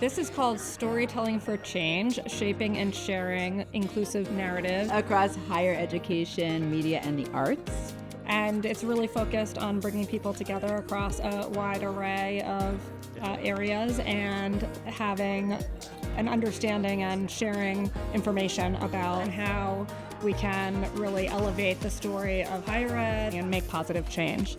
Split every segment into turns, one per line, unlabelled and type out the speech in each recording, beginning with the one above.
This is called Storytelling for Change, Shaping and Sharing Inclusive Narratives.
Across higher education, media, and the arts.
And it's really focused on bringing people together across a wide array of areas and having an understanding and sharing information about how we can really elevate the story of higher ed and make positive change.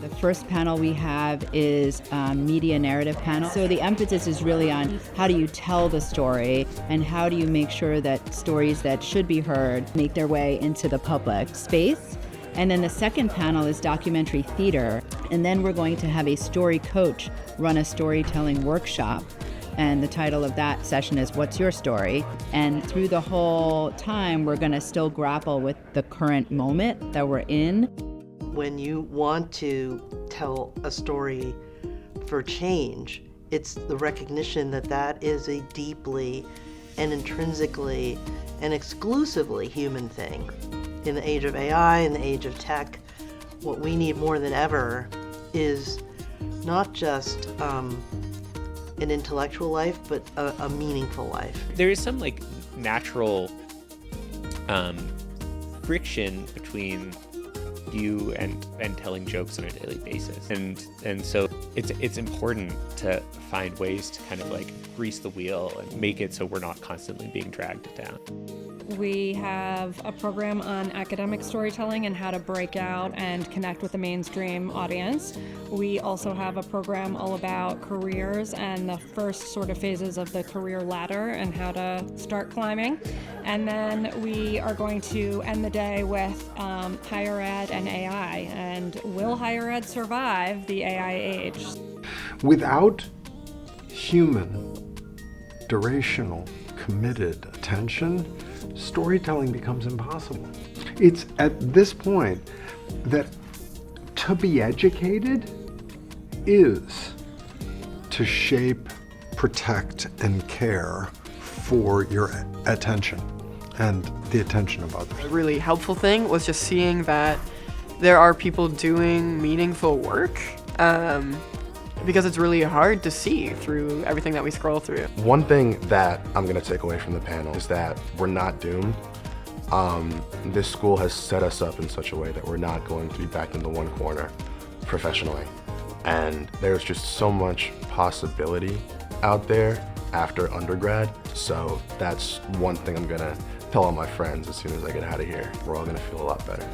The first panel we have is media narrative panel. So the emphasis is really on how do you tell the story and how do you make sure that stories that should be heard make their way into the public space. And then the second panel is documentary theater. And then we're going to have a story coach run a storytelling workshop. And the title of that session is What's Your Story? And through the whole time, we're going to still grapple with the current moment that we're in.
When you want to tell a story for change, it's the recognition that that is a deeply and intrinsically and exclusively human thing. In the age of AI, in the age of tech, what we need more than ever is not just an intellectual life, but a meaningful life.
There is some natural friction between you and telling jokes on a daily basis, and so it's important to find ways to kind of grease the wheel and make it so we're not constantly being dragged down.
We have a program on academic storytelling and how to break out and connect with the mainstream audience. We also have a program all about careers and the first sort of phases of the career ladder and how to start climbing. And then we are going to end the day with higher ed and AI. And will higher ed survive the AI age?
Without human, durational, committed attention, storytelling becomes impossible. It's at this point that to be educated is to shape, protect, and care for your attention and the attention of others.
A really helpful thing was just seeing that there are people doing meaningful work, because it's really hard to see through everything that we scroll through.
One thing that I'm going to take away from the panel is that we're not doomed. This school has set us up in such a way that we're not going to be backed into one corner professionally. And there's just so much possibility out there after undergrad. So that's one thing I'm going to tell all my friends as soon as I get out of here. We're all going to feel a lot better.